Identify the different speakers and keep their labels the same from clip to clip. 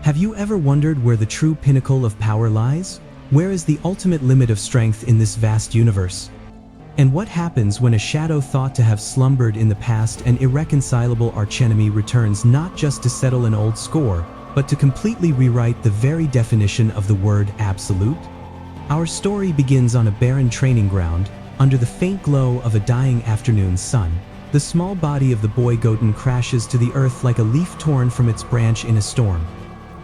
Speaker 1: Have you ever wondered where the true pinnacle of power lies? Where is the ultimate limit of strength in this vast universe? And what happens when a shadow thought to have slumbered in the past and irreconcilable archenemy returns not just to settle an old score, but to completely rewrite the very definition of the word absolute? Our story begins on a barren training ground, under the faint glow of a dying afternoon sun. The small body of the boy Goten crashes to the earth like a leaf torn from its branch in a storm.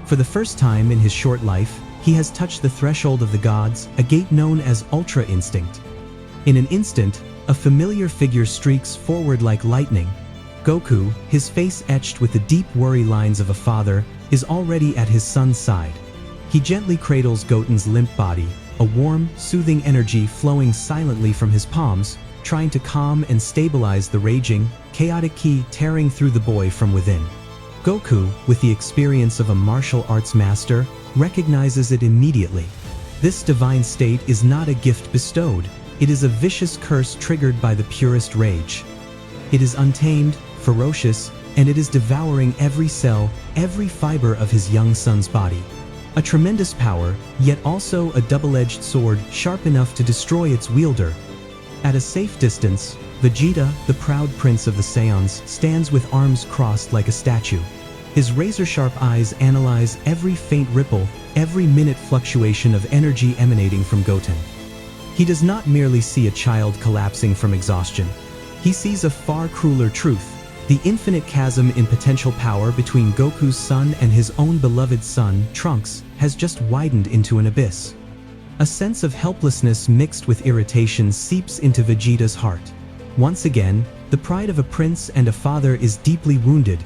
Speaker 1: For the first time in his short life, he has touched the threshold of the gods, a gate known as Ultra Instinct. In an instant, a familiar figure streaks forward like lightning. Goku, his face etched with the deep worry lines of a father, is already at his son's side. He gently cradles Goten's limp body, a warm, soothing energy flowing silently from his palms, trying to calm and stabilize the raging, chaotic ki tearing through the boy from within. Goku, with the experience of a martial arts master, recognizes it immediately. This divine state is not a gift bestowed. It is a vicious curse triggered by the purest rage. It is untamed, ferocious, and it is devouring every cell, every fiber of his young son's body. A tremendous power, yet also a double-edged sword sharp enough to destroy its wielder. At a safe distance, Vegeta, the proud prince of the Saiyans, stands with arms crossed like a statue. His razor-sharp eyes analyze every faint ripple, every minute fluctuation of energy emanating from Goten. He does not merely see a child collapsing from exhaustion. He sees a far crueler truth. The infinite chasm in potential power between Goku's son and his own beloved son, Trunks, has just widened into an abyss. A sense of helplessness mixed with irritation seeps into Vegeta's heart. Once again, the pride of a prince and a father is deeply wounded.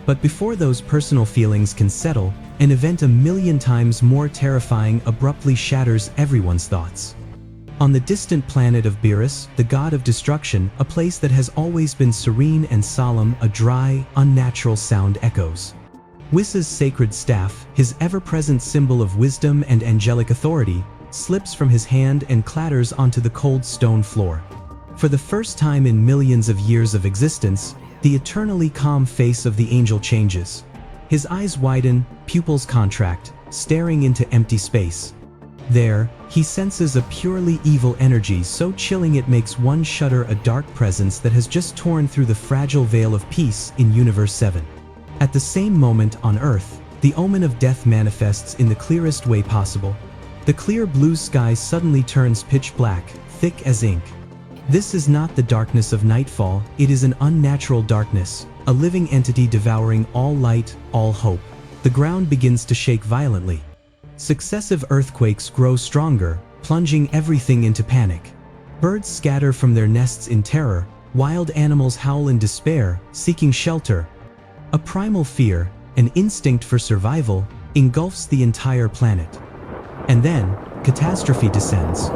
Speaker 1: But before those personal feelings can settle, an event a million times more terrifying abruptly shatters everyone's thoughts. On the distant planet of Beerus, the god of destruction, a place that has always been serene and solemn, a dry, unnatural sound echoes. Whis' sacred staff, his ever-present symbol of wisdom and angelic authority, slips from his hand and clatters onto the cold stone floor. For the first time in millions of years of existence, the eternally calm face of the angel changes. His eyes widen, pupils contract, staring into empty space. There, he senses a purely evil energy so chilling it makes one shudder, a dark presence that has just torn through the fragile veil of peace in Universe 7. At the same moment on Earth, the omen of death manifests in the clearest way possible. The clear blue sky suddenly turns pitch black, thick as ink. This is not the darkness of nightfall, it is an unnatural darkness, a living entity devouring all light, all hope. The ground begins to shake violently. Successive earthquakes grow stronger, plunging everything into panic. Birds scatter from their nests in terror, wild animals howl in despair, seeking shelter. A primal fear, an instinct for survival, engulfs the entire planet. And then, catastrophe descends.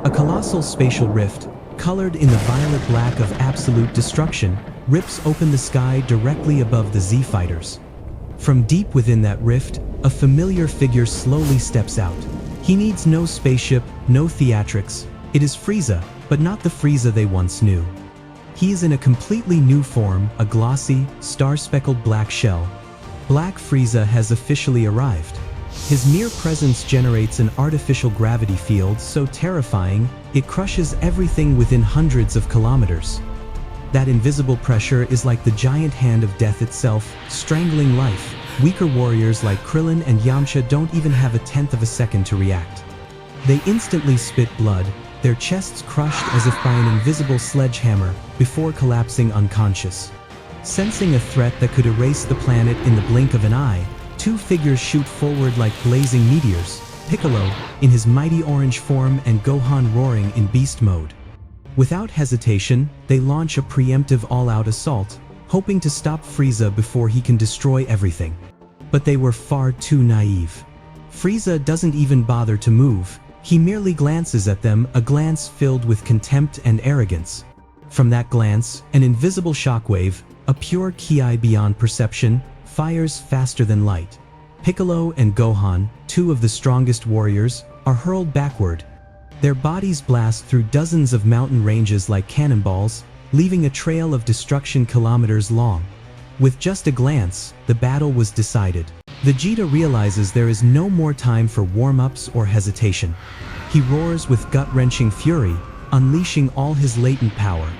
Speaker 1: A colossal spatial rift, colored in the violet black of absolute destruction, rips open the sky directly above the Z-Fighters. From deep within that rift, a familiar figure slowly steps out. He needs no spaceship, no theatrics. It is Frieza, but not the Frieza they once knew. He is in a completely new form, a glossy, star-speckled black shell. Black Frieza has officially arrived. His mere presence generates an artificial gravity field so terrifying, it crushes everything within hundreds of kilometers. That invisible pressure is like the giant hand of death itself, strangling life. Weaker warriors like Krillin and Yamcha don't even have a tenth of a second to react. They instantly spit blood, their chests crushed as if by an invisible sledgehammer, before collapsing unconscious. Sensing a threat that could erase the planet in the blink of an eye, two figures shoot forward like blazing meteors, Piccolo, in his mighty orange form, and Gohan roaring in beast mode. Without hesitation, they launch a preemptive all-out assault, hoping to stop Frieza before he can destroy everything. But they were far too naive. Frieza doesn't even bother to move, he merely glances at them, a glance filled with contempt and arrogance. From that glance, an invisible shockwave, a pure ki beyond perception, fires faster than light. Piccolo and Gohan, two of the strongest warriors, are hurled backward. Their bodies blast through dozens of mountain ranges like cannonballs, leaving a trail of destruction kilometers long. With just a glance, the battle was decided. Vegeta realizes there is no more time for warm-ups or hesitation. He roars with gut-wrenching fury, unleashing all his latent power.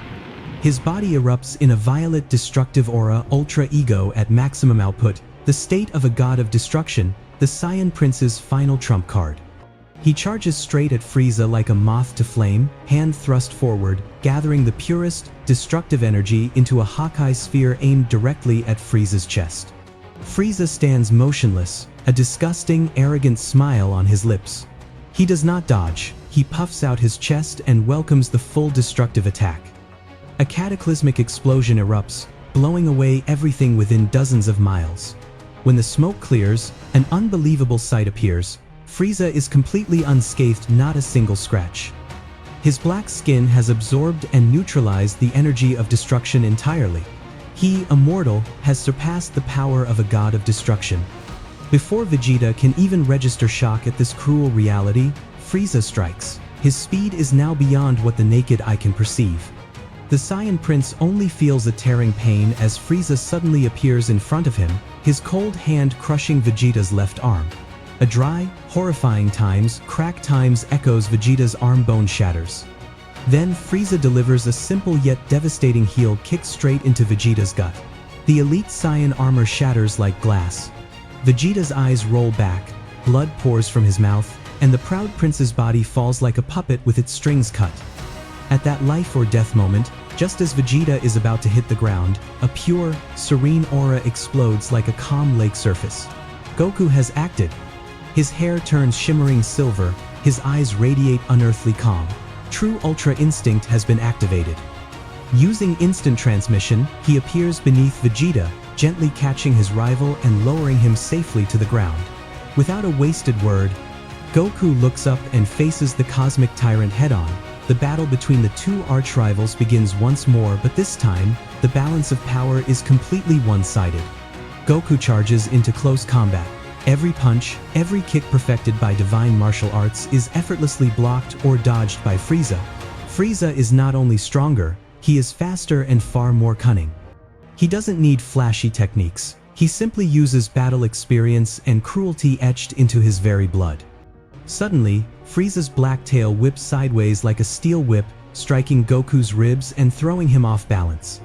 Speaker 1: His body erupts in a violet destructive aura, Ultra Ego at maximum output, the state of a god of destruction, the Saiyan Prince's final trump card. He charges straight at Frieza like a moth to flame, hand thrust forward, gathering the purest, destructive energy into a Hawkeye sphere aimed directly at Frieza's chest. Frieza stands motionless, a disgusting, arrogant smile on his lips. He does not dodge, he puffs out his chest and welcomes the full destructive attack. A cataclysmic explosion erupts, blowing away everything within dozens of miles. When the smoke clears, an unbelievable sight appears. Frieza is completely unscathed, not a single scratch. His black skin has absorbed and neutralized the energy of destruction entirely. He, immortal, has surpassed the power of a god of destruction. Before Vegeta can even register shock at this cruel reality, Frieza strikes. His speed is now beyond what the naked eye can perceive. The Saiyan Prince only feels a tearing pain as Frieza suddenly appears in front of him, his cold hand crushing Vegeta's left arm. A dry, horrifying crack times echoes Vegeta's arm, bone shatters. Then Frieza delivers a simple yet devastating heel kick straight into Vegeta's gut. The elite Saiyan armor shatters like glass. Vegeta's eyes roll back, blood pours from his mouth, and the proud prince's body falls like a puppet with its strings cut. At that life or death moment, just as Vegeta is about to hit the ground, a pure, serene aura explodes like a calm lake surface. Goku has acted. His hair turns shimmering silver, his eyes radiate unearthly calm. True Ultra Instinct has been activated. Using instant transmission, he appears beneath Vegeta, gently catching his rival and lowering him safely to the ground. Without a wasted word, Goku looks up and faces the cosmic tyrant head-on. The battle between the two arch-rivals begins once more, but this time, the balance of power is completely one-sided. Goku charges into close combat. Every punch, every kick perfected by divine martial arts is effortlessly blocked or dodged by Frieza. Frieza is not only stronger, he is faster and far more cunning. He doesn't need flashy techniques. He simply uses battle experience and cruelty etched into his very blood. Suddenly, Frieza's black tail whips sideways like a steel whip, striking Goku's ribs and throwing him off balance.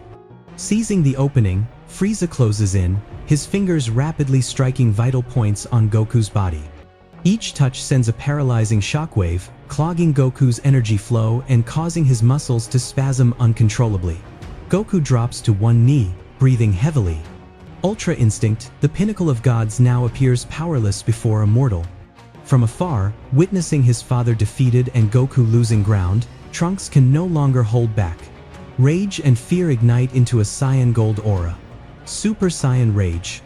Speaker 1: Seizing the opening, Frieza closes in, his fingers rapidly striking vital points on Goku's body. Each touch sends a paralyzing shockwave, clogging Goku's energy flow and causing his muscles to spasm uncontrollably. Goku drops to one knee, breathing heavily. Ultra Instinct, the pinnacle of gods, now appears powerless before a mortal. From afar, witnessing his father defeated and Goku losing ground, Trunks can no longer hold back. Rage and fear ignite into a Saiyan Gold aura. Super Saiyan Rage.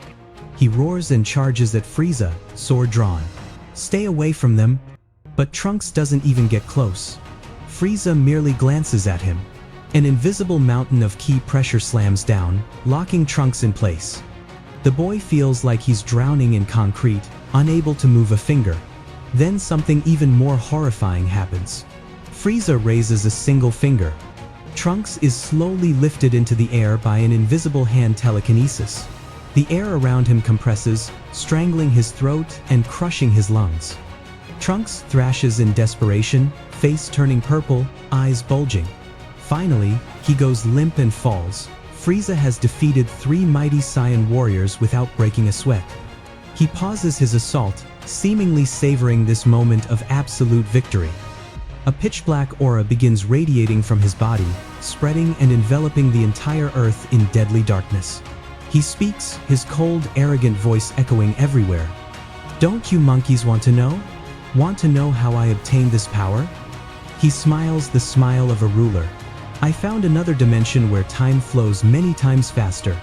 Speaker 1: He roars and charges at Frieza, sword drawn. Stay away from them. But Trunks doesn't even get close. Frieza merely glances at him. An invisible mountain of ki pressure slams down, locking Trunks in place. The boy feels like he's drowning in concrete, unable to move a finger. Then something even more horrifying happens. Frieza raises a single finger. Trunks is slowly lifted into the air by an invisible hand telekinesis. The air around him compresses, strangling his throat and crushing his lungs. Trunks thrashes in desperation, face turning purple, eyes bulging. Finally, he goes limp and falls. Frieza has defeated 3 mighty Saiyan warriors without breaking a sweat. He pauses his assault, seemingly savoring this moment of absolute victory. A pitch-black aura begins radiating from his body, spreading and enveloping the entire earth in deadly darkness. He speaks, his cold, arrogant voice echoing everywhere. "Don't you monkeys want to know? Want to know how I obtained this power?" He smiles the smile of a ruler. "I found another dimension where time flows many times faster.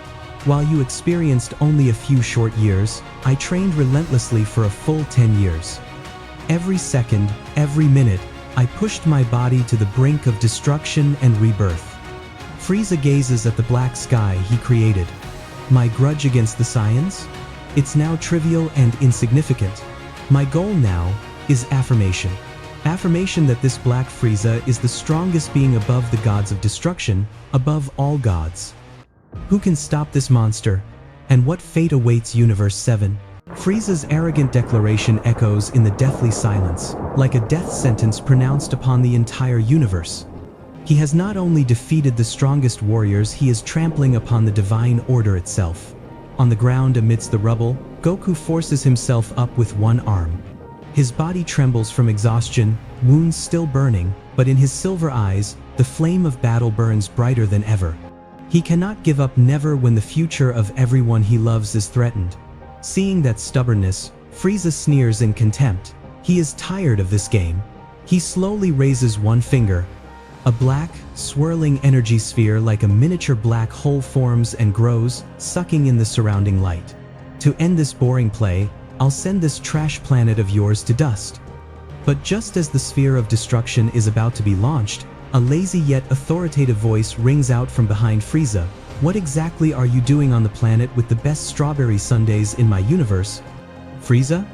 Speaker 1: While you experienced only a few short years, I trained relentlessly for a full 10 years. Every second, every minute, I pushed my body to the brink of destruction and rebirth." Frieza gazes at the black sky he created. My grudge against the Saiyans? It's now trivial and insignificant. My goal now is affirmation. Affirmation that this Black Frieza is the strongest being above the gods of destruction, above all gods. Who can stop this monster? And what fate awaits Universe 7? Frieza's arrogant declaration echoes in the deathly silence, like a death sentence pronounced upon the entire universe. He has not only defeated the strongest warriors, he is trampling upon the divine order itself. On the ground amidst the rubble, Goku forces himself up with one arm. His body trembles from exhaustion, wounds still burning, but in his silver eyes, the flame of battle burns brighter than ever. He cannot give up, never, when the future of everyone he loves is threatened. Seeing that stubbornness, Frieza sneers in contempt. He is tired of this game. He slowly raises one finger. A black, swirling energy sphere like a miniature black hole forms and grows, sucking in the surrounding light. To end this boring play, I'll send this trash planet of yours to dust. But just as the sphere of destruction is about to be launched, a lazy yet authoritative voice rings out from behind Frieza. What exactly are you doing on the planet with the best strawberry sundaes in my universe? Frieza?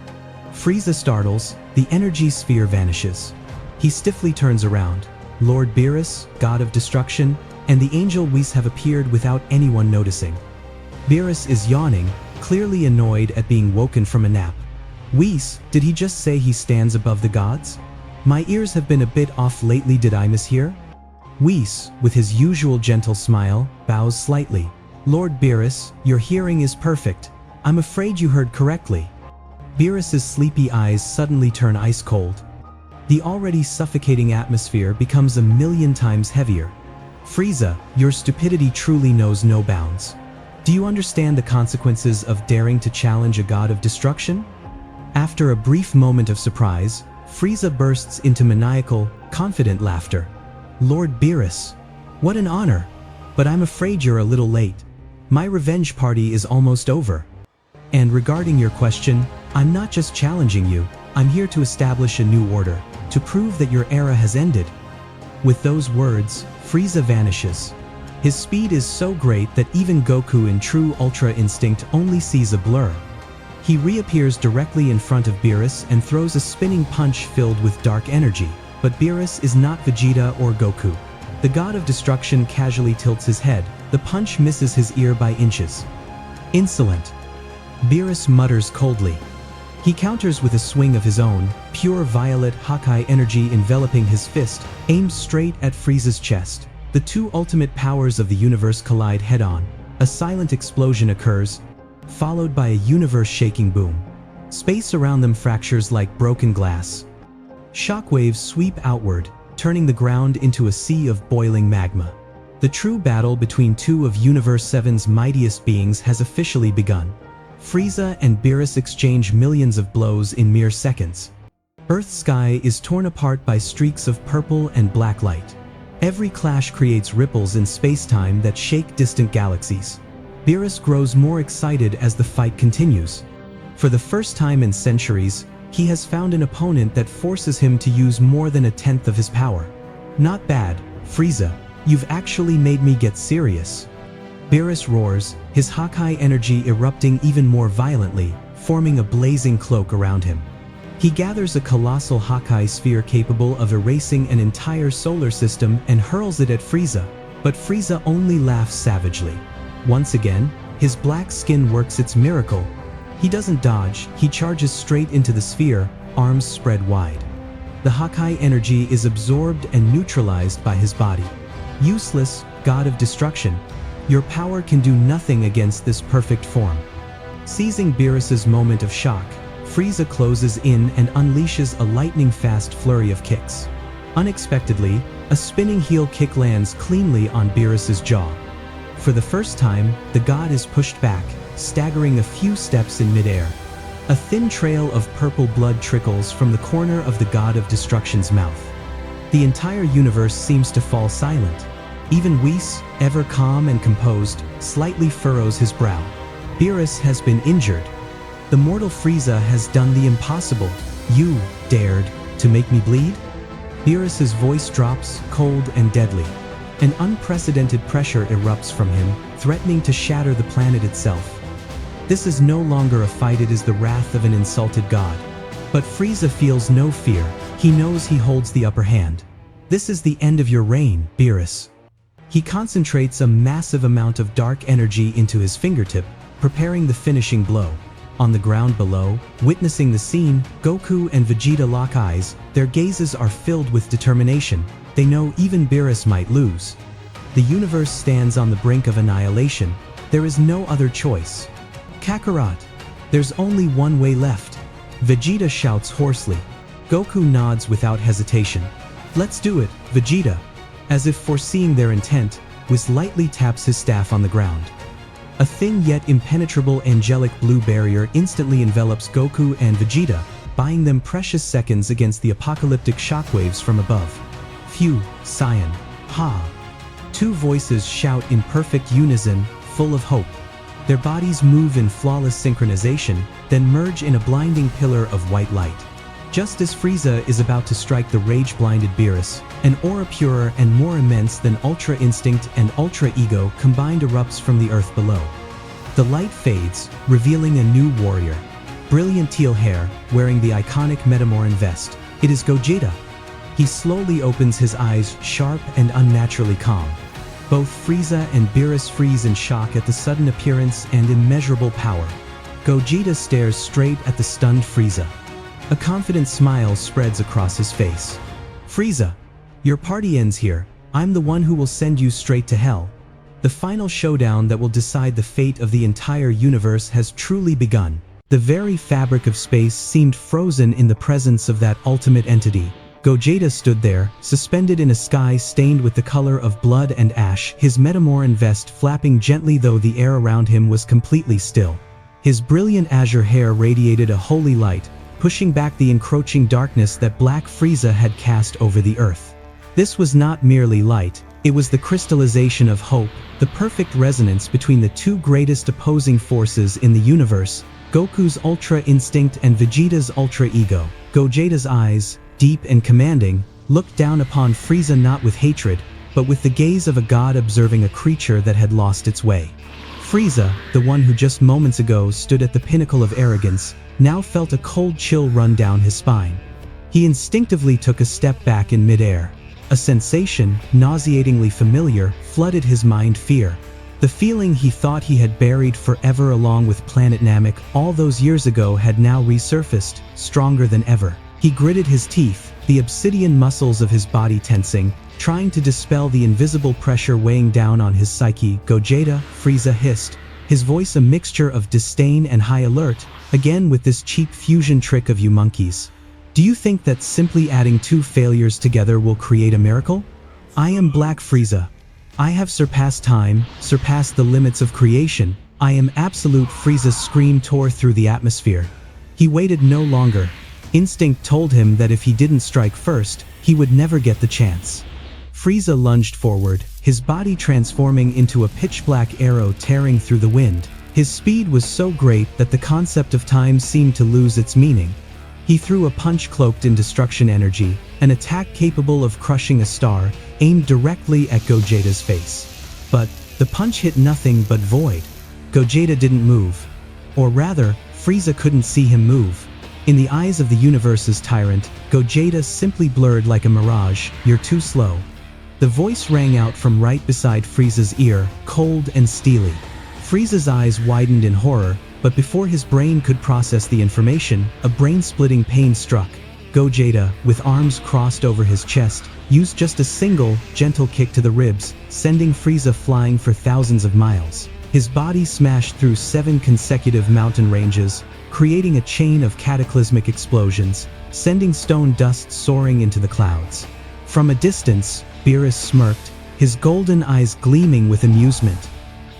Speaker 1: Frieza startles, the energy sphere vanishes. He stiffly turns around. Lord Beerus, god of destruction, and the angel Whis have appeared without anyone noticing. Beerus is yawning, clearly annoyed at being woken from a nap. Whis, did he just say he stands above the gods? My ears have been a bit off lately, did I mishear? Whis, with his usual gentle smile, bows slightly. Lord Beerus, your hearing is perfect. I'm afraid you heard correctly. Beerus's sleepy eyes suddenly turn ice cold. The already suffocating atmosphere becomes a million times heavier. Frieza, your stupidity truly knows no bounds. Do you understand the consequences of daring to challenge a god of destruction? After a brief moment of surprise, Frieza bursts into maniacal, confident laughter. Lord Beerus, what an honor! But I'm afraid you're a little late. My revenge party is almost over. And regarding your question, I'm not just challenging you, I'm here to establish a new order, to prove that your era has ended. With those words, Frieza vanishes. His speed is so great that even Goku in true Ultra Instinct only sees a blur. He reappears directly in front of Beerus and throws a spinning punch filled with dark energy. But Beerus is not Vegeta or Goku. The god of destruction casually tilts his head. The punch misses his ear by inches. Insolent. Beerus mutters coldly. He counters with a swing of his own, pure violet Hawkeye energy enveloping his fist, aimed straight at Frieza's chest. The two ultimate powers of the universe collide head-on. A silent explosion occurs, followed by a universe-shaking boom. Space around them fractures like broken glass. Shockwaves sweep outward, turning the ground into a sea of boiling magma. The true battle between two of Universe 7's mightiest beings has officially begun. Frieza and Beerus exchange millions of blows in mere seconds. Earth's sky is torn apart by streaks of purple and black light. Every clash creates ripples in space-time that shake distant galaxies. Beerus grows more excited as the fight continues. For the first time in centuries, he has found an opponent that forces him to use more than a tenth of his power. Not bad, Frieza. You've actually made me get serious. Beerus roars, his Hawkeye energy erupting even more violently, forming a blazing cloak around him. He gathers a colossal Hawkeye sphere capable of erasing an entire solar system and hurls it at Frieza, but Frieza only laughs savagely. Once again, his black skin works its miracle. He doesn't dodge, he charges straight into the sphere, arms spread wide. The Hawkeye energy is absorbed and neutralized by his body. Useless, god of destruction. Your power can do nothing against this perfect form. Seizing Beerus's moment of shock, Frieza closes in and unleashes a lightning-fast flurry of kicks. Unexpectedly, a spinning heel kick lands cleanly on Beerus's jaw. For the first time, the god is pushed back, staggering a few steps in midair. A thin trail of purple blood trickles from the corner of the god of destruction's mouth. The entire universe seems to fall silent. Even Whis, ever calm and composed, slightly furrows his brow. Beerus has been injured. The mortal Frieza has done the impossible. You dared to make me bleed? Beerus's voice drops, cold and deadly. An unprecedented pressure erupts from him, threatening to shatter the planet itself. This is no longer a fight, it is the wrath of an insulted god. But Frieza feels no fear. He knows he holds the upper hand. This is the end of your reign, Beerus. He concentrates a massive amount of dark energy into his fingertip, preparing the finishing blow. On the ground below, witnessing the scene, Goku and Vegeta lock eyes. Their gazes are filled with determination. They know even Beerus might lose. The universe stands on the brink of annihilation. There is no other choice. Kakarot. There's only one way left. Vegeta shouts hoarsely. Goku nods without hesitation. Let's do it, Vegeta. As if foreseeing their intent, Whis lightly taps his staff on the ground. A thin yet impenetrable angelic blue barrier instantly envelops Goku and Vegeta, buying them precious seconds against the apocalyptic shockwaves from above. Phew, Saiyan. Ha. Two voices shout in perfect unison, full of hope. Their bodies move in flawless synchronization, then merge in a blinding pillar of white light. Just as Frieza is about to strike the rage-blinded Beerus, an aura purer and more immense than Ultra Instinct and Ultra Ego combined erupts from the earth below. The light fades, revealing a new warrior. Brilliant teal hair, wearing the iconic Metamoran vest. It is Gogeta. He slowly opens his eyes, sharp and unnaturally calm. Both Frieza and Beerus freeze in shock at the sudden appearance and immeasurable power. Gogeta stares straight at the stunned Frieza. A confident smile spreads across his face. Frieza, your party ends here. I'm the one who will send you straight to hell. The final showdown that will decide the fate of the entire universe has truly begun. The very fabric of space seemed frozen in the presence of that ultimate entity. Gogeta stood there, suspended in a sky stained with the color of blood and ash, his Metamoran vest flapping gently though the air around him was completely still. His brilliant azure hair radiated a holy light, pushing back the encroaching darkness that Black Frieza had cast over the earth. This was not merely light, it was the crystallization of hope, the perfect resonance between the two greatest opposing forces in the universe, Goku's Ultra Instinct and Vegeta's Ultra Ego. Gogeta's eyes, deep and commanding, looked down upon Frieza not with hatred, but with the gaze of a god observing a creature that had lost its way. Frieza, the one who just moments ago stood at the pinnacle of arrogance, now felt a cold chill run down his spine. He instinctively took a step back in midair. A sensation, nauseatingly familiar, flooded his mind: fear. The feeling he thought he had buried forever along with Planet Namek all those years ago had now resurfaced, stronger than ever. He gritted his teeth, the obsidian muscles of his body tensing, trying to dispel the invisible pressure weighing down on his psyche. Gogeta, Frieza hissed, his voice a mixture of disdain and high alert, again with this cheap fusion trick of you monkeys. Do you think that simply adding two failures together will create a miracle? I am Black Frieza. I have surpassed time, surpassed the limits of creation. I am absolute. Frieza's scream tore through the atmosphere. He waited no longer. Instinct told him that if he didn't strike first, he would never get the chance. Frieza lunged forward, his body transforming into a pitch-black arrow tearing through the wind. His speed was so great that the concept of time seemed to lose its meaning. He threw a punch cloaked in destruction energy, an attack capable of crushing a star, aimed directly at Gogeta's face. But the punch hit nothing but void. Gogeta didn't move. Or rather, Frieza couldn't see him move. In the eyes of the universe's tyrant, Gogeta simply blurred like a mirage. You're too slow. The voice rang out from right beside Frieza's ear, cold and steely. Frieza's eyes widened in horror, but before his brain could process the information, a brain-splitting pain struck. Gogeta, with arms crossed over his chest, used just a single, gentle kick to the ribs, sending Frieza flying for thousands of miles. His body smashed through 7 consecutive mountain ranges, creating a chain of cataclysmic explosions, sending stone dust soaring into the clouds. From a distance, Beerus smirked, his golden eyes gleaming with amusement.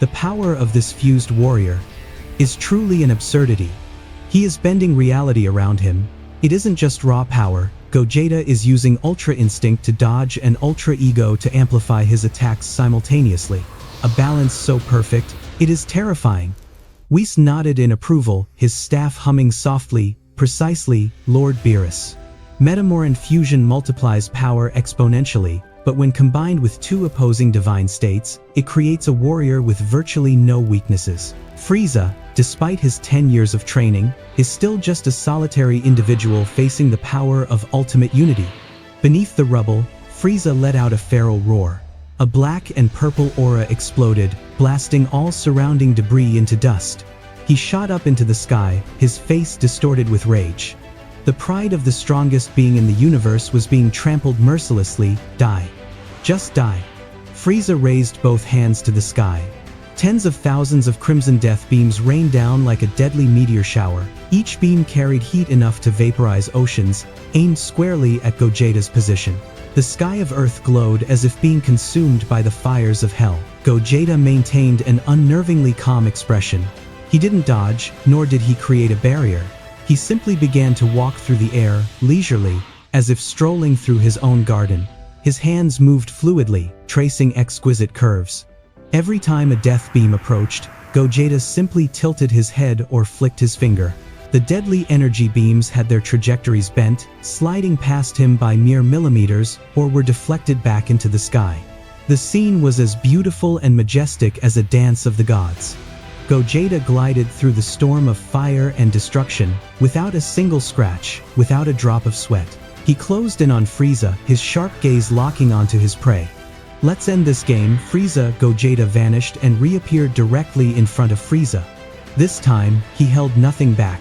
Speaker 1: The power of this fused warrior is truly an absurdity. He is bending reality around him. It isn't just raw power. Gogeta is using Ultra Instinct to dodge and Ultra Ego to amplify his attacks simultaneously. A balance so perfect, it is terrifying. Whis nodded in approval, his staff humming softly, precisely, Lord Beerus. Metamoran fusion multiplies power exponentially, but when combined with two opposing divine states, it creates a warrior with virtually no weaknesses. Frieza, despite his 10 years of training, is still just a solitary individual facing the power of ultimate unity. Beneath the rubble, Frieza let out a feral roar. A black and purple aura exploded, blasting all surrounding debris into dust. He shot up into the sky, his face distorted with rage. The pride of the strongest being in the universe was being trampled mercilessly. Die. Just die. Frieza raised both hands to the sky. Tens of thousands of crimson death beams rained down like a deadly meteor shower. Each beam carried heat enough to vaporize oceans, aimed squarely at Gogeta's position. The sky of Earth glowed as if being consumed by the fires of hell. Gogeta maintained an unnervingly calm expression. He didn't dodge, nor did he create a barrier. He simply began to walk through the air, leisurely, as if strolling through his own garden. His hands moved fluidly, tracing exquisite curves. Every time a death beam approached, Gogeta simply tilted his head or flicked his finger. The deadly energy beams had their trajectories bent, sliding past him by mere millimeters, or were deflected back into the sky. The scene was as beautiful and majestic as a dance of the gods. Gogeta glided through the storm of fire and destruction, without a single scratch, without a drop of sweat. He closed in on Frieza, his sharp gaze locking onto his prey. Let's end this game. Gogeta vanished and reappeared directly in front of Frieza. This time, he held nothing back.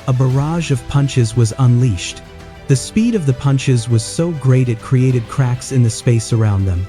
Speaker 1: A barrage of punches was unleashed. The speed of the punches was so great it created cracks in the space around them.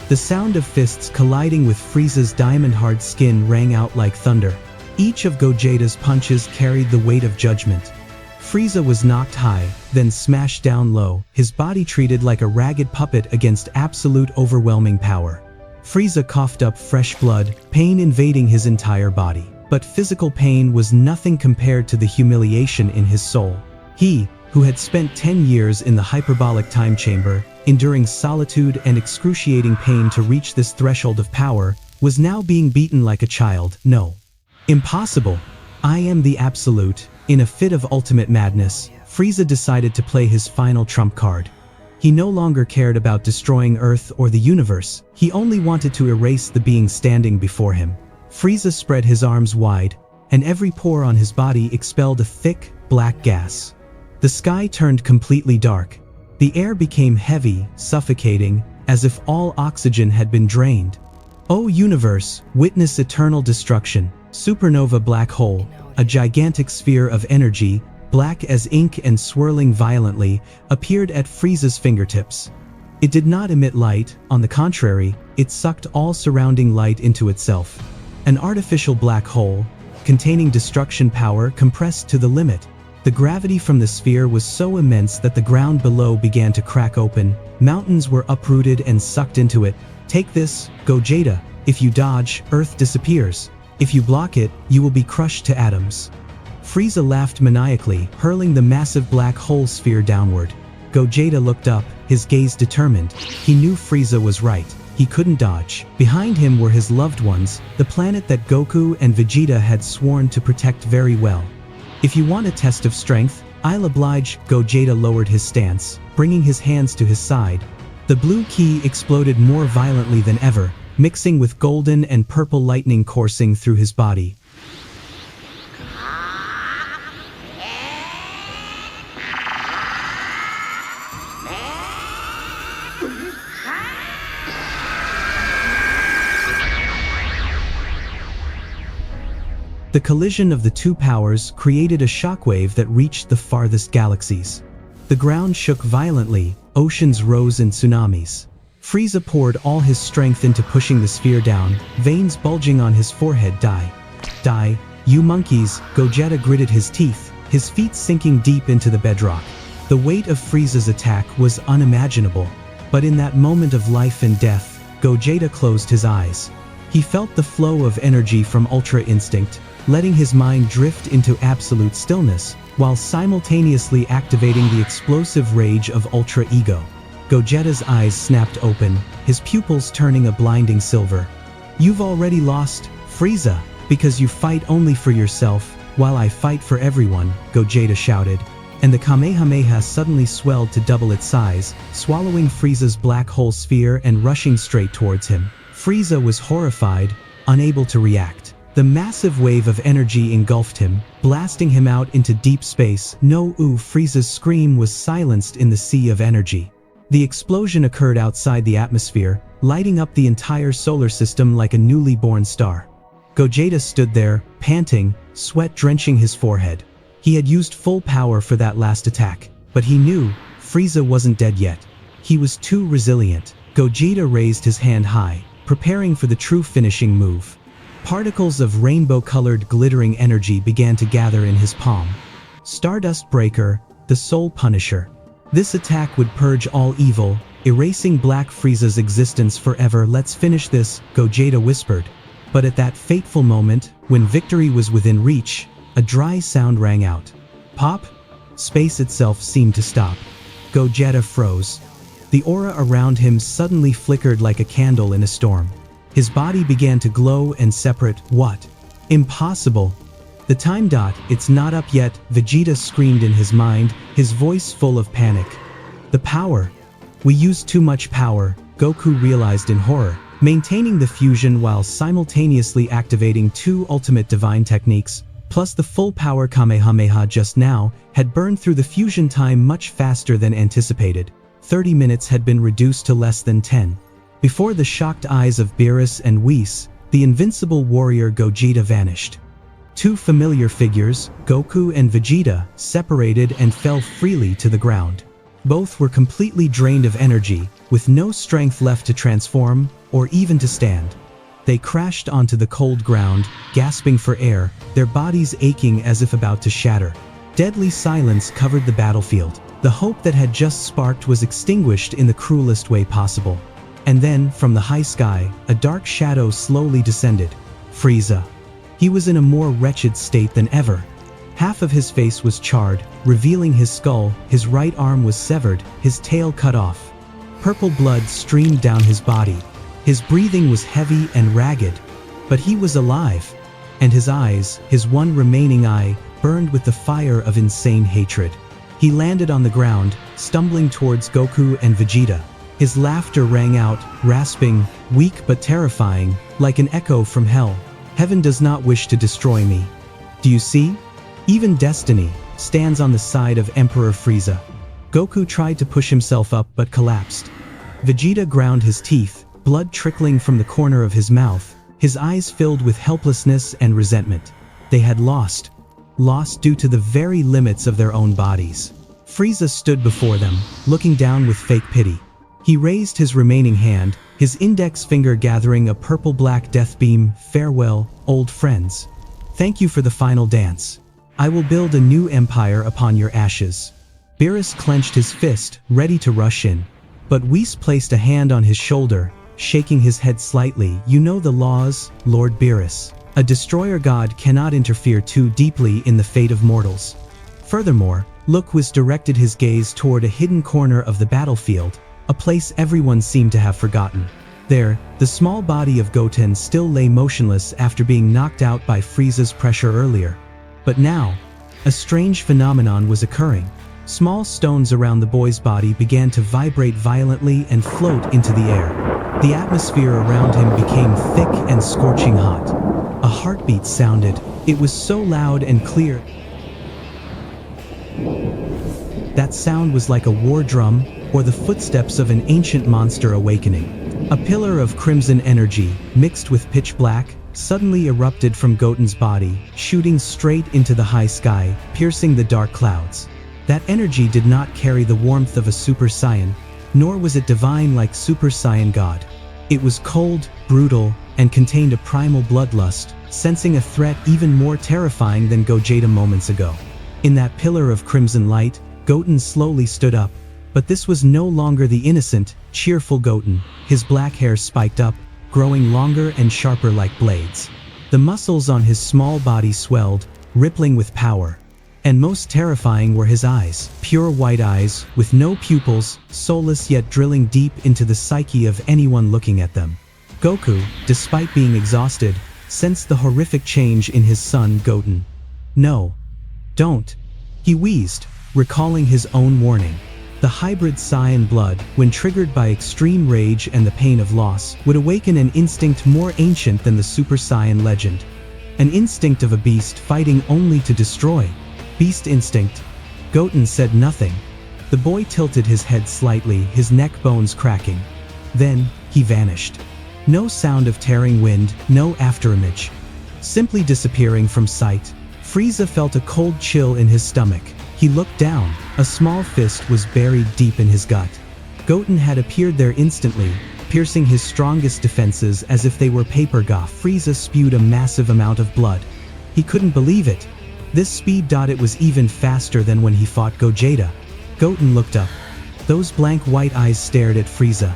Speaker 1: The sound of fists colliding with Frieza's diamond-hard skin rang out like thunder. Each of Gogeta's punches carried the weight of judgment. Frieza was knocked high, then smashed down low, his body treated like a ragged puppet against absolute overwhelming power. Frieza coughed up fresh blood, pain invading his entire body. But physical pain was nothing compared to the humiliation in his soul. He, who had spent 10 years in the hyperbolic time chamber, enduring solitude and excruciating pain to reach this threshold of power, was now being beaten like a child. No. Impossible. I am the absolute. In a fit of ultimate madness, Frieza decided to play his final trump card. He no longer cared about destroying Earth or the universe, he only wanted to erase the being standing before him. Frieza spread his arms wide, and every pore on his body expelled a thick, black gas. The sky turned completely dark. The air became heavy, suffocating, as if all oxygen had been drained. O universe, witness eternal destruction. Supernova black hole, a gigantic sphere of energy, black as ink and swirling violently, appeared at Frieza's fingertips. It did not emit light, on the contrary, it sucked all surrounding light into itself. An artificial black hole, containing destruction power compressed to the limit. The gravity from the sphere was so immense that the ground below began to crack open, mountains were uprooted and sucked into it. Take this, Gogeta. If you dodge, Earth disappears. If you block it, you will be crushed to atoms. Frieza laughed maniacally, hurling the massive black hole sphere downward. Gogeta looked up, his gaze determined. He knew Frieza was right. He couldn't dodge. Behind him were his loved ones, the planet that Goku and Vegeta had sworn to protect very well. If you want a test of strength, I'll oblige. Gogeta lowered his stance, bringing his hands to his side. The blue ki exploded more violently than ever, mixing with golden and purple lightning coursing through his body. The collision of the two powers created a shockwave that reached the farthest galaxies. The ground shook violently, oceans rose in tsunamis. Frieza poured all his strength into pushing the sphere down, veins bulging on his forehead. Die. Die, you monkeys. Gogeta gritted his teeth, his feet sinking deep into the bedrock. The weight of Frieza's attack was unimaginable, but in that moment of life and death, Gogeta closed his eyes. He felt the flow of energy from Ultra Instinct, letting his mind drift into absolute stillness, while simultaneously activating the explosive rage of Ultra Ego. Gogeta's eyes snapped open, his pupils turning a blinding silver. You've already lost, Frieza, because you fight only for yourself, while I fight for everyone, Gogeta shouted, and the Kamehameha suddenly swelled to double its size, swallowing Frieza's black hole sphere and rushing straight towards him. Frieza was horrified, unable to react. The massive wave of energy engulfed him, blasting him out into deep space. No, Frieza's scream was silenced in the sea of energy. The explosion occurred outside the atmosphere, lighting up the entire solar system like a newly born star. Gogeta stood there, panting, sweat drenching his forehead. He had used full power for that last attack, but he knew Frieza wasn't dead yet. He was too resilient. Gogeta raised his hand high, preparing for the true finishing move. Particles of rainbow-colored glittering energy began to gather in his palm. Stardust Breaker, the Soul Punisher. This attack would purge all evil, erasing Black Frieza's existence forever. Let's finish this, Gogeta whispered. But at that fateful moment, when victory was within reach, a dry sound rang out. Pop? Space itself seemed to stop. Gogeta froze. The aura around him suddenly flickered like a candle in a storm. His body began to glow and separate. What? Impossible. The time dot, it's not up yet, Vegeta screamed in his mind, his voice full of panic. The power. We used too much power, Goku realized in horror. Maintaining the fusion while simultaneously activating two ultimate divine techniques, plus the full power Kamehameha just now, had burned through the fusion time much faster than anticipated. 30 minutes had been reduced to less than 10. Before the shocked eyes of Beerus and Whis, the invincible warrior Gogeta vanished. Two familiar figures, Goku and Vegeta, separated and fell freely to the ground. Both were completely drained of energy, with no strength left to transform, or even to stand. They crashed onto the cold ground, gasping for air, their bodies aching as if about to shatter. Deadly silence covered the battlefield. The hope that had just sparked was extinguished in the cruelest way possible. And then, from the high sky, a dark shadow slowly descended. Frieza. He was in a more wretched state than ever. Half of his face was charred, revealing his skull, his right arm was severed, his tail cut off. Purple blood streamed down his body. His breathing was heavy and ragged. But he was alive. And his eyes, his one remaining eye, burned with the fire of insane hatred. He landed on the ground, stumbling towards Goku and Vegeta. His laughter rang out, rasping, weak but terrifying, like an echo from hell. Heaven does not wish to destroy me. Do you see? Even destiny stands on the side of Emperor Frieza. Goku tried to push himself up but collapsed. Vegeta ground his teeth, blood trickling from the corner of his mouth, his eyes filled with helplessness and resentment. They had lost. Lost due to the very limits of their own bodies. Frieza stood before them, looking down with fake pity. He raised his remaining hand, his index finger gathering a purple-black death beam. Farewell, old friends. Thank you for the final dance. I will build a new empire upon your ashes. Beerus clenched his fist, ready to rush in. But Whis placed a hand on his shoulder, shaking his head slightly. You know the laws, Lord Beerus. A destroyer god cannot interfere too deeply in the fate of mortals. Furthermore, Whis directed his gaze toward a hidden corner of the battlefield, a place everyone seemed to have forgotten. There, the small body of Goten still lay motionless after being knocked out by Frieza's pressure earlier. But now, a strange phenomenon was occurring. Small stones around the boy's body began to vibrate violently and float into the air. The atmosphere around him became thick and scorching hot. A heartbeat sounded. It was so loud and clear. That sound was like a war drum, or the footsteps of an ancient monster awakening. A pillar of crimson energy, mixed with pitch black, suddenly erupted from Goten's body, shooting straight into the high sky, piercing the dark clouds. That energy did not carry the warmth of a Super Saiyan, nor was it divine like Super Saiyan God. It was cold, brutal, and contained a primal bloodlust, sensing a threat even more terrifying than Gogeta moments ago. In that pillar of crimson light, Goten slowly stood up. But this was no longer the innocent, cheerful Goten. His black hair spiked up, growing longer and sharper like blades. The muscles on his small body swelled, rippling with power. And most terrifying were his eyes, pure white eyes, with no pupils, soulless yet drilling deep into the psyche of anyone looking at them. Goku, despite being exhausted, sensed the horrific change in his son Goten. No. Don't. He wheezed, recalling his own warning. The hybrid Saiyan blood, when triggered by extreme rage and the pain of loss, would awaken an instinct more ancient than the Super Saiyan legend. An instinct of a beast fighting only to destroy. Beast instinct. Goten said nothing. The boy tilted his head slightly, his neck bones cracking. Then, he vanished. No sound of tearing wind, no afterimage. simply disappearing from sight. Frieza felt a cold chill in his stomach. He looked down. A small fist was buried deep in his gut. Goten had appeared there instantly, piercing his strongest defenses as if they were paper guff. Frieza spewed a massive amount of blood. He couldn't believe it. This speed. It was even faster than when he fought Gogeta. Goten looked up. Those blank white eyes stared at Frieza.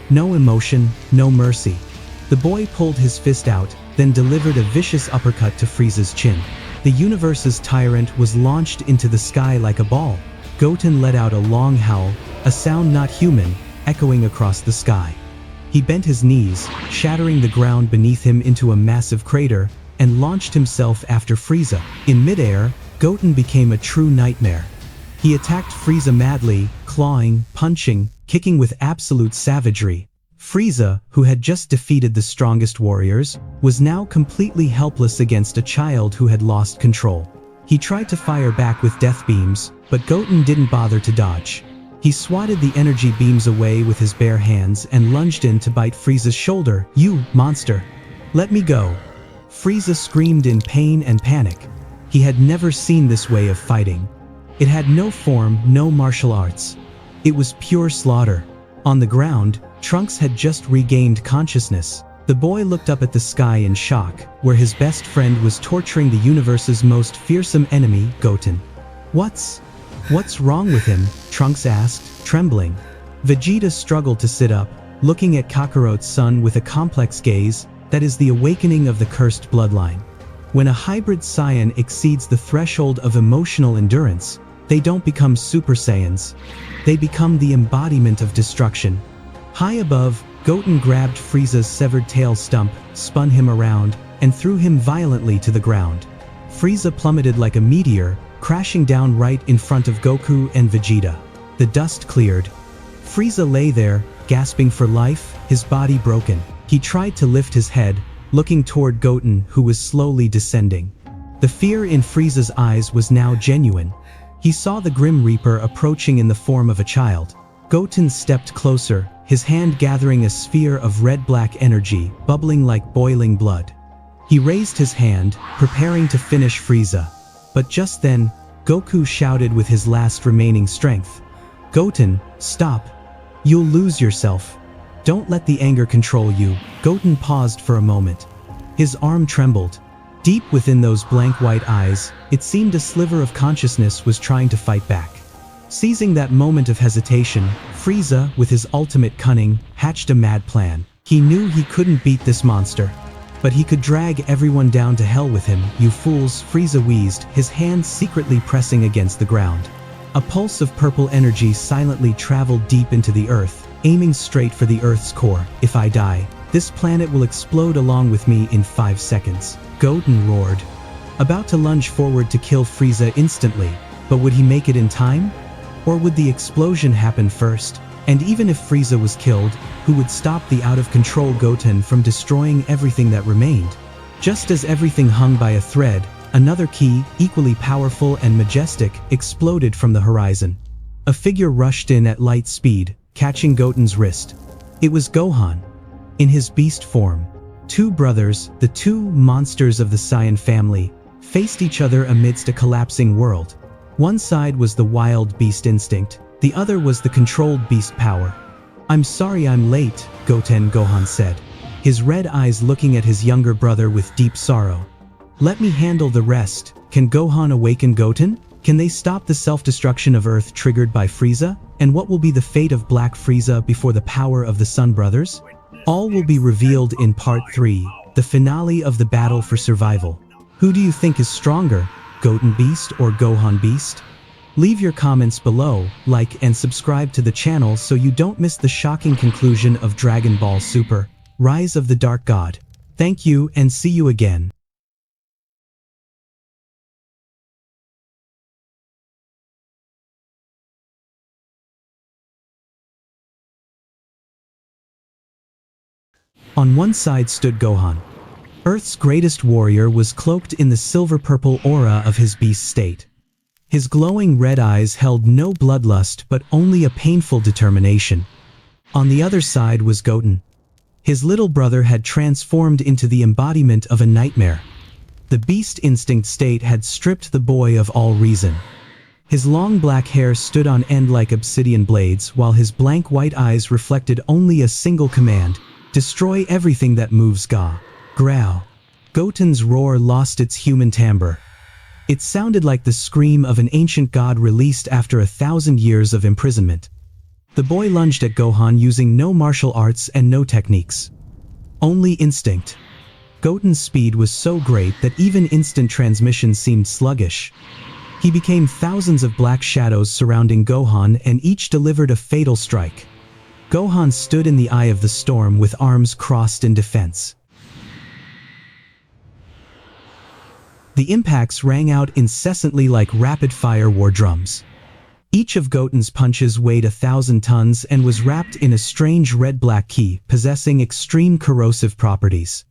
Speaker 1: No emotion, no mercy. The boy pulled his fist out, then delivered a vicious uppercut to Frieza's chin. The universe's tyrant was launched into the sky like a ball. Goten let out a long howl, a sound not human, echoing across the sky. He bent his knees, shattering the ground beneath him into a massive crater, and launched himself after Frieza. In midair, Goten became a true nightmare. He attacked Frieza madly, clawing, punching, kicking with absolute savagery. Frieza, who had just defeated the strongest warriors, was now completely helpless against a child who had lost control. He tried to fire back with death beams, but Goten didn't bother to dodge. He swatted the energy beams away with his bare hands and lunged in to bite Frieza's shoulder. "You, monster! Let me go!" Frieza screamed in pain and panic. He had never seen this way of fighting. It had no form, no martial arts. It was pure slaughter. On the ground, Trunks had just regained consciousness. The boy looked up at the sky in shock, where his best friend was torturing the universe's most fearsome enemy, Goten. What's wrong with him? Trunks asked, trembling. Vegeta struggled to sit up, looking at Kakarot's son with a complex gaze. That is the awakening of the cursed bloodline. When a hybrid Saiyan exceeds the threshold of emotional endurance, they don't become Super Saiyans. They become the embodiment of destruction. High above, Goten grabbed Frieza's severed tail stump, spun him around, and threw him violently to the ground. Frieza plummeted like a meteor, crashing down right in front of Goku and Vegeta. The dust cleared. Frieza lay there, gasping for life, his body broken. He tried to lift his head, looking toward Goten, who was slowly descending. The fear in Frieza's eyes was now genuine. He saw the Grim Reaper approaching in the form of a child. Goten stepped closer, his hand gathering a sphere of red-black energy, bubbling like boiling blood. He raised his hand, preparing to finish Frieza. But just then, Goku shouted with his last remaining strength. "Goten, stop. You'll lose yourself. Don't let the anger control you." Goten paused for a moment. His arm trembled. Deep within those blank white eyes, it seemed a sliver of consciousness was trying to fight back. Seizing that moment of hesitation, Frieza, with his ultimate cunning, hatched a mad plan. He knew he couldn't beat this monster, but he could drag everyone down to hell with him. "You fools," Frieza wheezed, his hands secretly pressing against the ground. A pulse of purple energy silently traveled deep into the earth, aiming straight for the Earth's core. "If I die, this planet will explode along with me in 5 seconds. Goten roared, about to lunge forward to kill Frieza instantly. But would he make it in time? Or would the explosion happen first? And even if Frieza was killed, who would stop the out-of-control Goten from destroying everything that remained? Just as everything hung by a thread, another key, equally powerful and majestic, exploded from the horizon. A figure rushed in at light speed, catching Goten's wrist. It was Gohan, in his beast form. Two brothers, the two monsters of the Saiyan family, faced each other amidst a collapsing world. One side was the wild beast instinct, the other was the controlled beast power. "I'm sorry I'm late," Gohan said, his red eyes looking at his younger brother with deep sorrow. "Let me handle the rest." Can Gohan awaken Goten? Can they stop the self-destruction of Earth triggered by Frieza? And what will be the fate of Black Frieza before the power of the Sun Brothers? All will be revealed in Part 3, the finale of the battle for survival. Who do you think is stronger, Goten Beast or Gohan Beast? Leave your comments below, like and subscribe to the channel so you don't miss the shocking conclusion of Dragon Ball Super: Rise of the Dark God. Thank you and see you again. On one side stood Gohan. Earth's greatest warrior was cloaked in the silver-purple aura of his beast state. His glowing red eyes held no bloodlust but only a painful determination. On the other side was Goten. His little brother had transformed into the embodiment of a nightmare. The beast instinct state had stripped the boy of all reason. His long black hair stood on end like obsidian blades, while his blank white eyes reflected only a single command: destroy everything that moves. Ga. Growl. Goten's roar lost its human timbre. It sounded like the scream of an ancient god released after 1,000 years of imprisonment. The boy lunged at Gohan using no martial arts and no techniques. Only instinct. Goten's speed was so great that even instant transmission seemed sluggish. He became thousands of black shadows surrounding Gohan, and each delivered a fatal strike. Gohan stood in the eye of the storm with arms crossed in defense. The impacts rang out incessantly like rapid-fire war drums. Each of Goten's punches weighed 1,000 tons and was wrapped in a strange red-black ki, possessing extreme corrosive properties.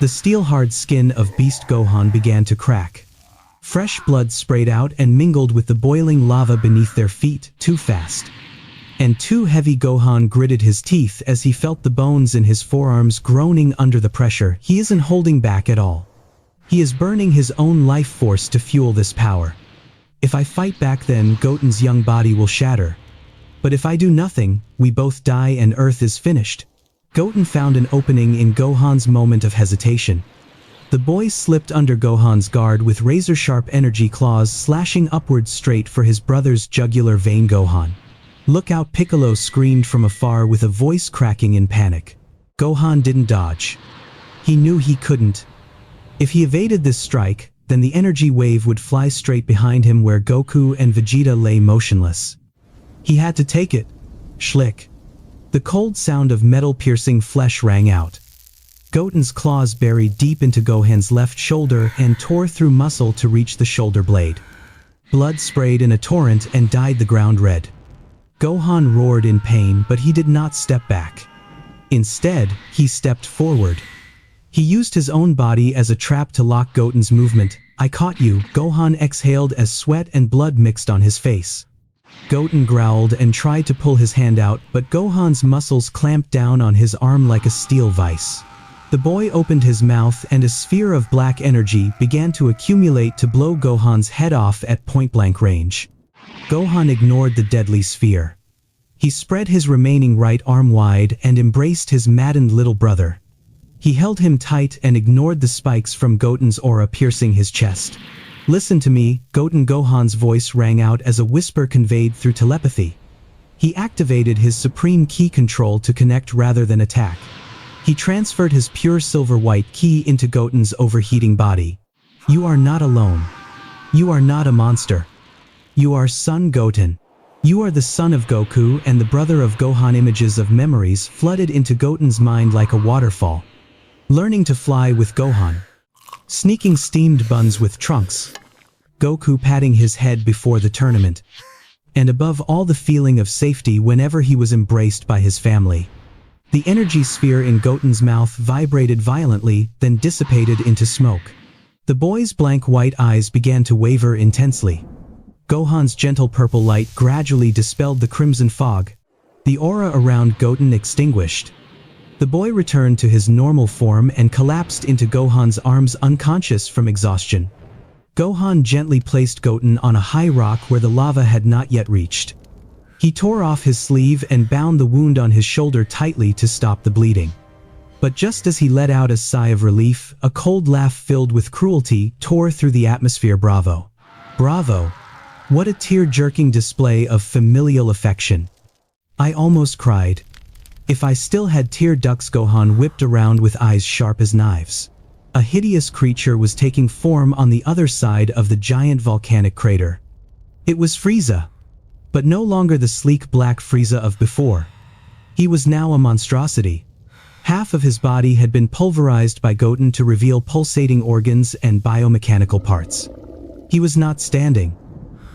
Speaker 1: The steel-hard skin of Beast Gohan began to crack. Fresh blood sprayed out and mingled with the boiling lava beneath their feet, too fast. And too heavy. Gohan gritted his teeth as he felt the bones in his forearms groaning under the pressure. He isn't holding back at all. He is burning his own life force to fuel this power. If I fight back, then Goten's young body will shatter. But if I do nothing, we both die and Earth is finished. Goten found an opening in Gohan's moment of hesitation. The boy slipped under Gohan's guard with razor-sharp energy claws slashing upward straight for his brother's jugular vein. Gohan. Look out! Piccolo screamed from afar with a voice cracking in panic. Gohan didn't dodge. He knew he couldn't. If he evaded this strike, then the energy wave would fly straight behind him where Goku and Vegeta lay motionless. He had to take it. Schlick. The cold sound of metal-piercing flesh rang out. Goten's claws buried deep into Gohan's left shoulder and tore through muscle to reach the shoulder blade. Blood sprayed in a torrent and dyed the ground red. Gohan roared in pain, but he did not step back. Instead, he stepped forward. He used his own body as a trap to lock Goten's movement. I caught you. Gohan exhaled as sweat and blood mixed on his face. Goten growled and tried to pull his hand out, but Gohan's muscles clamped down on his arm like a steel vice. The boy opened his mouth and a sphere of black energy began to accumulate to blow Gohan's head off at point-blank range. Gohan ignored the deadly sphere. He spread his remaining right arm wide and embraced his maddened little brother. He held him tight and ignored the spikes from Goten's aura piercing his chest. Listen to me, Goten. Gohan's voice rang out as a whisper conveyed through telepathy. He activated his supreme ki control to connect rather than attack. He transferred his pure silver-white ki into Goten's overheating body. You are not alone. You are not a monster. You are Son Goten. You are the son of Goku and the brother of Gohan. Images of memories flooded into Goten's mind like a waterfall. Learning to fly with Gohan. Sneaking steamed buns with Trunks. Goku patting his head before the tournament. And above all, the feeling of safety whenever he was embraced by his family. The energy sphere in Goten's mouth vibrated violently, then dissipated into smoke. The boy's blank white eyes began to waver intensely. Gohan's gentle purple light gradually dispelled the crimson fog. The aura around Goten extinguished. The boy returned to his normal form and collapsed into Gohan's arms, unconscious from exhaustion. Gohan gently placed Goten on a high rock where the lava had not yet reached. He tore off his sleeve and bound the wound on his shoulder tightly to stop the bleeding. But just as he let out a sigh of relief, a cold laugh filled with cruelty tore through the atmosphere. Bravo. Bravo. What a tear-jerking display of familial affection. I almost cried. If I still had tear ducts. Gohan whipped around with eyes sharp as knives. A hideous creature was taking form on the other side of the giant volcanic crater. It was Frieza. But no longer the sleek Black Frieza of before. He was now a monstrosity. Half of his body had been pulverized by Goten to reveal pulsating organs and biomechanical parts. He was not standing.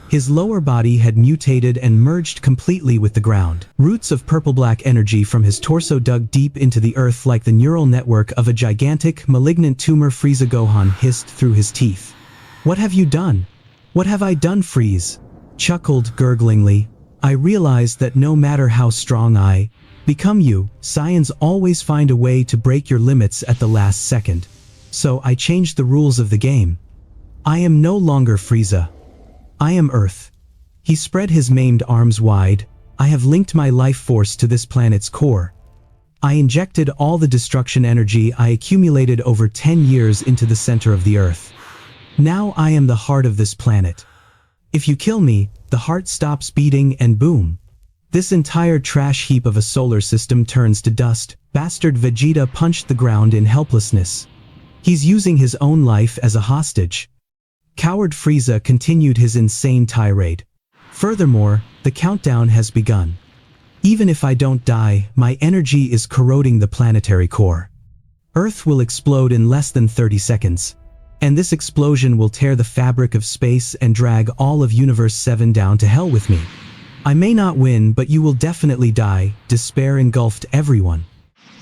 Speaker 1: His lower body had mutated and merged completely with the ground. Roots of purple-black energy from his torso dug deep into the earth like the neural network of a gigantic, malignant tumor. Frieza. Gohan hissed through his teeth. What have you done? What have I done? Frieza chuckled gurglingly. I realized that no matter how strong I become, you Saiyans always find a way to break your limits at the last second. So I changed the rules of the game. I am no longer Frieza. I am Earth. He spread his maimed arms wide. I have linked my life force to this planet's core. I injected all the destruction energy I accumulated over 10 years into the center of the Earth. Now I am the heart of this planet. If you kill me, the heart stops beating and boom. This entire trash heap of a solar system turns to dust. Bastard Vegeta punched the ground in helplessness. He's using his own life as a hostage. Coward Frieza continued his insane tirade. Furthermore, the countdown has begun. Even if I don't die, my energy is corroding the planetary core. Earth will explode in less than 30 seconds. And this explosion will tear the fabric of space and drag all of Universe 7 down to hell with me. I may not win, but you will definitely die. Despair engulfed everyone.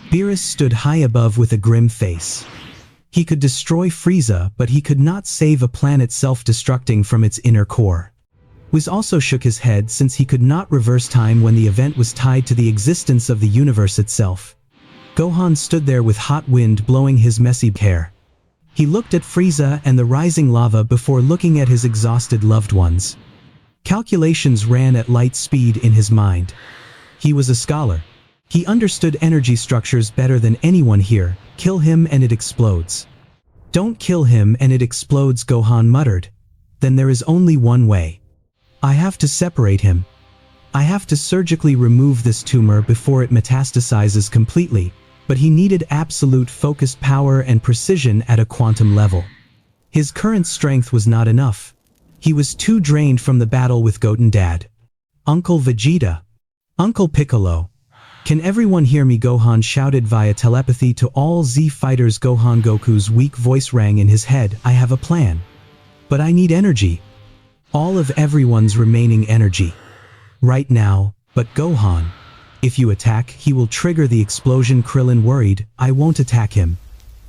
Speaker 1: Beerus stood high above with a grim face. He could destroy Frieza, but he could not save a planet self-destructing from its inner core. Whis also shook his head since he could not reverse time when the event was tied to the existence of the universe itself. Gohan stood there with hot wind blowing his messy hair. He looked at Frieza and the rising lava before looking at his exhausted loved ones. Calculations ran at light speed in his mind. He was a scholar. He understood energy structures better than anyone here. Kill him and it explodes. Don't kill him and it explodes, Gohan muttered. Then there is only one way. I have to separate him. I have to surgically remove this tumor before it metastasizes completely, but he needed absolute focused power and precision at a quantum level. His current strength was not enough. He was too drained from the battle with Goten Dad. Uncle Vegeta. Uncle Piccolo. Can everyone hear me? Gohan shouted via telepathy to all Z fighters. Goku's weak voice rang in his head. I have a plan. But I need energy. All of everyone's remaining energy. Right now, but Gohan. If you attack, he will trigger the explosion. Krillin worried. I won't attack him.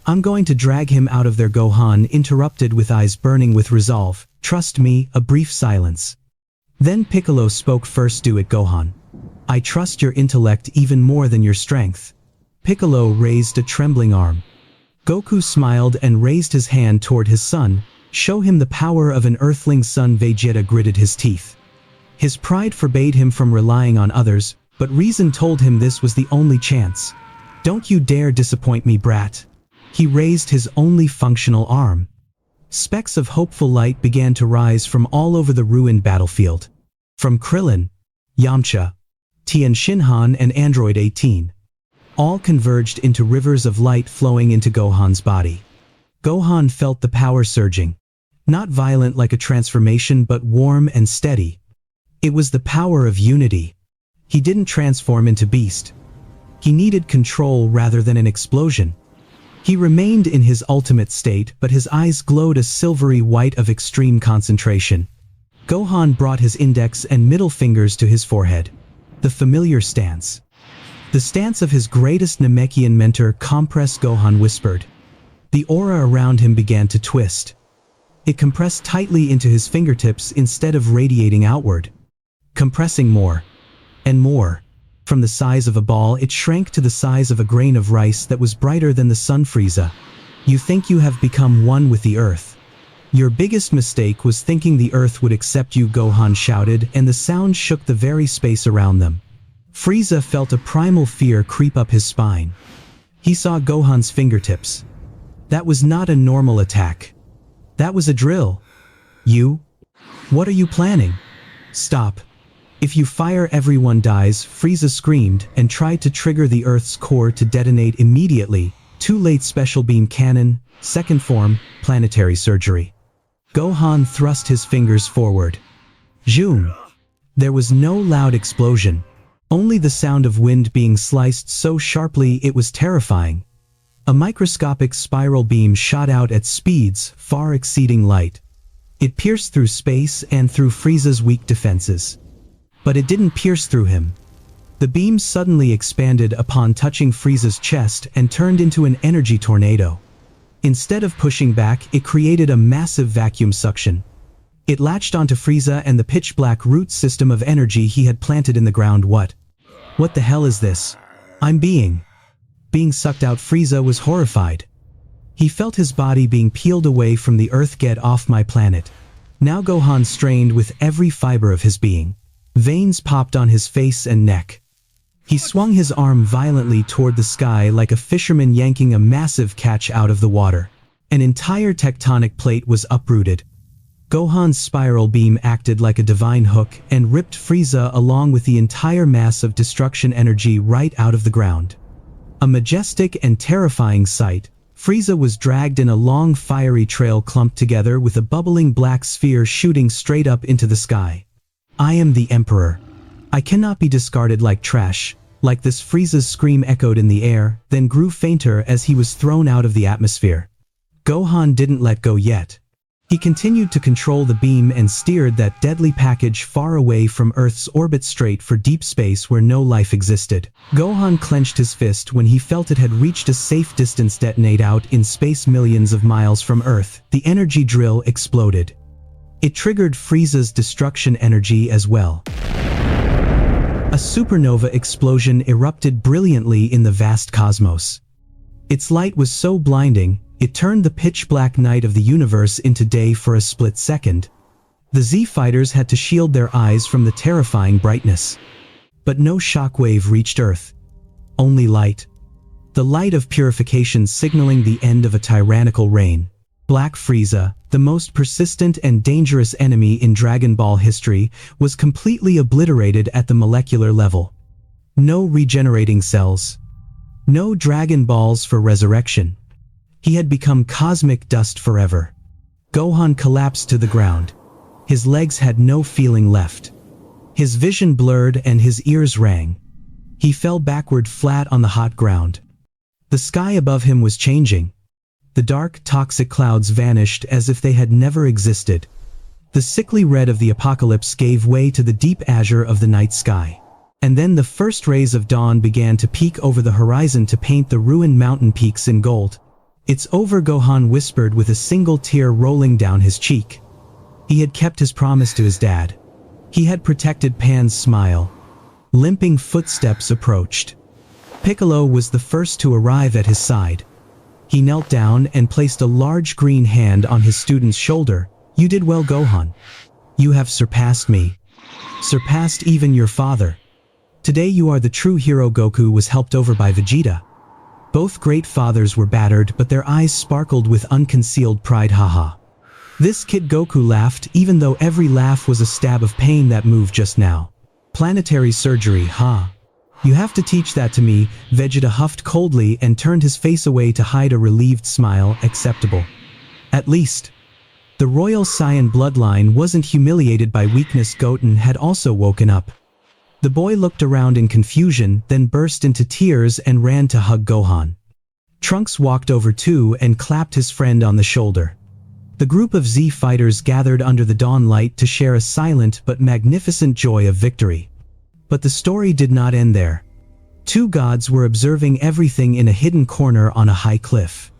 Speaker 1: I'm going to drag him out of there. Gohan interrupted with eyes burning with resolve. Trust me. A brief silence. Then Piccolo spoke first. Do it, Gohan. I trust your intellect even more than your strength. Piccolo raised a trembling arm. Goku smiled and raised his hand toward his son. Show him the power of an earthling son. Vegeta gritted his teeth. His pride forbade him from relying on others, but reason told him this was the only chance. Don't you dare disappoint me, brat. He raised his only functional arm. Specks of hopeful light began to rise from all over the ruined battlefield. From Krillin, Yamcha, Tien Shinhan and Android 18. All converged into rivers of light flowing into Gohan's body. Gohan felt the power surging. Not violent like a transformation, but warm and steady. It was the power of unity. He didn't transform into Beast. He needed control rather than an explosion. He remained in his ultimate state, but his eyes glowed a silvery white of extreme concentration. Gohan brought his index and middle fingers to his forehead. The familiar stance. The stance of his greatest Namekian mentor. Compress, Gohan whispered. The aura around him began to twist. It compressed tightly into his fingertips instead of radiating outward. Compressing more. And more. From the size of a ball, it shrank to the size of a grain of rice that was brighter than the sun. Frieza. You think you have become one with the earth. Your biggest mistake was thinking the earth would accept you, Gohan shouted, and the sound shook the very space around them. Frieza felt a primal fear creep up his spine. He saw Gohan's fingertips. That was not a normal attack. That was a drill. You? What are you planning? Stop. If you fire, everyone dies, Frieza screamed and tried to trigger the Earth's core to detonate immediately. Too late. Special beam cannon, second form, planetary surgery. Gohan thrust his fingers forward. Zoom. There was no loud explosion. Only the sound of wind being sliced so sharply it was terrifying. A microscopic spiral beam shot out at speeds far exceeding light. It pierced through space and through Frieza's weak defenses. But it didn't pierce through him. The beam suddenly expanded upon touching Frieza's chest and turned into an energy tornado. Instead of pushing back, it created a massive vacuum suction. It latched onto Frieza and the pitch-black root system of energy he had planted in the ground. What the hell is this? I'm being sucked out. Frieza was horrified. He felt his body being peeled away from the earth. Get off my planet. Now Gohan strained with every fiber of his being. Veins popped on his face and neck. He swung his arm violently toward the sky like a fisherman yanking a massive catch out of the water. An entire tectonic plate was uprooted. Gohan's spiral beam acted like a divine hook and ripped Frieza along with the entire mass of destruction energy right out of the ground. A majestic and terrifying sight, Frieza was dragged in a long fiery trail clumped together with a bubbling black sphere shooting straight up into the sky. I am the Emperor. I cannot be discarded like trash. Like this, Frieza's scream echoed in the air, then grew fainter as he was thrown out of the atmosphere. Gohan didn't let go yet. He continued to control the beam and steered that deadly package far away from Earth's orbit straight for deep space where no life existed. Gohan clenched his fist when he felt it had reached a safe distance. Detonate out in space millions of miles from Earth. The energy drill exploded. It triggered Frieza's destruction energy as well. A supernova explosion erupted brilliantly in the vast cosmos. Its light was so blinding, it turned the pitch-black night of the universe into day for a split second. The Z-fighters had to shield their eyes from the terrifying brightness. But no shockwave reached Earth. Only light. The light of purification signaling the end of a tyrannical reign. Black Frieza, the most persistent and dangerous enemy in Dragon Ball history, was completely obliterated at the molecular level. No regenerating cells. No Dragon Balls for resurrection. He had become cosmic dust forever. Gohan collapsed to the ground. His legs had no feeling left. His vision blurred and his ears rang. He fell backward flat on the hot ground. The sky above him was changing. The dark, toxic clouds vanished as if they had never existed. The sickly red of the apocalypse gave way to the deep azure of the night sky. And then the first rays of dawn began to peek over the horizon to paint the ruined mountain peaks in gold. "It's over," Gohan whispered with a single tear rolling down his cheek. He had kept his promise to his dad. He had protected Pan's smile. Limping footsteps approached. Piccolo was the first to arrive at his side. He knelt down and placed a large green hand on his student's shoulder. "You did well, Gohan. You have surpassed me. Surpassed even your father. Today you are the true hero." Goku was helped over by Vegeta. Both great fathers were battered, but their eyes sparkled with unconcealed pride. Haha. This kid, Goku laughed, even though every laugh was a stab of pain that moved just now. "Planetary surgery, huh? You have to teach that to me." Vegeta huffed coldly and turned his face away to hide a relieved smile. "Acceptable. At least. The royal Saiyan bloodline wasn't humiliated by weakness." Goten had also woken up. The boy looked around in confusion, then burst into tears and ran to hug Gohan. Trunks walked over too and clapped his friend on the shoulder. The group of Z fighters gathered under the dawn light to share a silent but magnificent joy of victory. But the story did not end there. Two gods were observing everything in a hidden corner on a high cliff.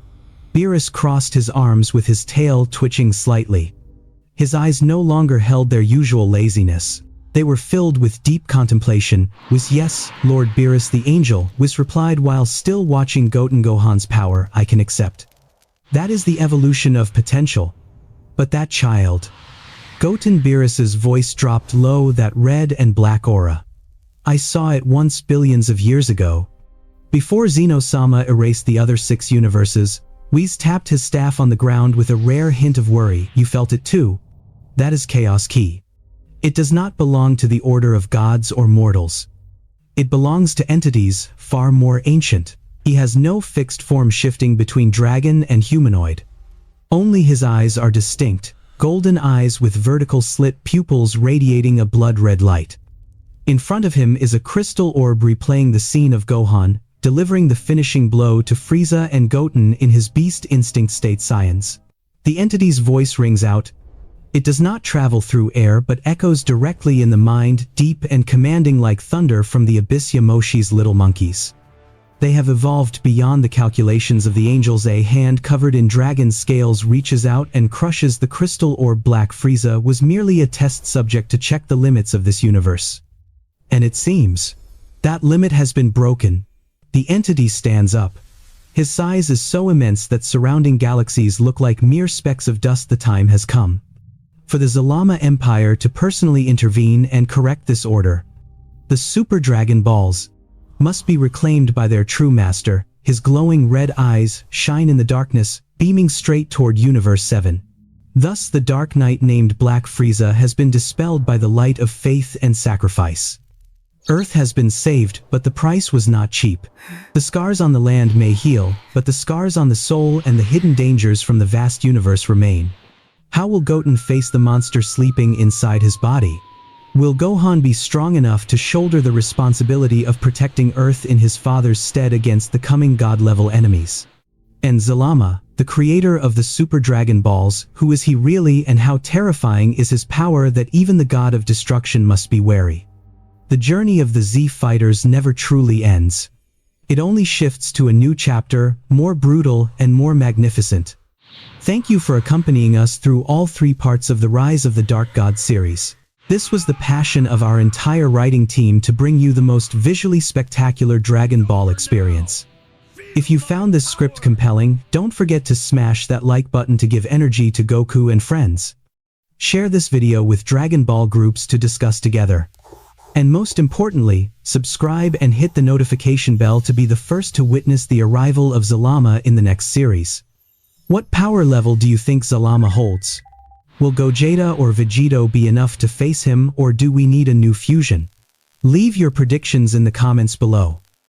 Speaker 1: Beerus crossed his arms with his tail twitching slightly. His eyes no longer held their usual laziness. They were filled with deep contemplation. "Was yes, Lord Beerus the angel," Whis replied while still watching Goten. "Gohan's power I can accept. That is the evolution of potential. But that child..." Goten Beerus's voice dropped low, "that red and black aura. I saw it once billions of years ago. Before Zeno-sama erased the other 6 universes." Whis tapped his staff on the ground with a rare hint of worry. "You felt it too? That is Chaos Key. It does not belong to the order of gods or mortals. It belongs to entities far more ancient. He has no fixed form, shifting between dragon and humanoid. Only his eyes are distinct, golden eyes with vertical slit pupils radiating a blood-red light. In front of him is a crystal orb replaying the scene of Gohan, delivering the finishing blow to Frieza and Goten in his beast instinct state. Science. The entity's voice rings out. It does not travel through air but echoes directly in the mind, deep and commanding like thunder from the abyss. Yamoshi's little monkeys. They have evolved beyond the calculations of the angels. A hand covered in dragon scales reaches out and crushes the crystal orb. Black Frieza was merely a test subject to check the limits of this universe. And it seems that limit has been broken. The entity stands up. His size is so immense that surrounding galaxies look like mere specks of dust. The time has come for the Zalama Empire to personally intervene and correct this order. The Super Dragon Balls must be reclaimed by their true master. His glowing red eyes shine in the darkness, beaming straight toward Universe 7. Thus the Dark Knight named Black Frieza has been dispelled by the light of faith and sacrifice. Earth has been saved, but the price was not cheap. The scars on the land may heal, but the scars on the soul and the hidden dangers from the vast universe remain. How will Goten face the monster sleeping inside his body? Will Gohan be strong enough to shoulder the responsibility of protecting Earth in his father's stead against the coming god-level enemies? And Zalama, the creator of the Super Dragon Balls, who is he really, and how terrifying is his power that even the god of destruction must be wary? The journey of the Z fighters never truly ends. It only shifts to a new chapter, more brutal and more magnificent. Thank you for accompanying us through all 3 parts of the Rise of the Dark God series. This was the passion of our entire writing team to bring you the most visually spectacular Dragon Ball experience. If you found this script compelling, don't forget to smash that like button to give energy to Goku and friends. Share this video with Dragon Ball groups to discuss together. And most importantly, subscribe and hit the notification bell to be the first to witness the arrival of Zalama in the next series. What power level do you think Zalama holds? Will Gogeta or Vegito be enough to face him, or do we need a new fusion? Leave your predictions in the comments below.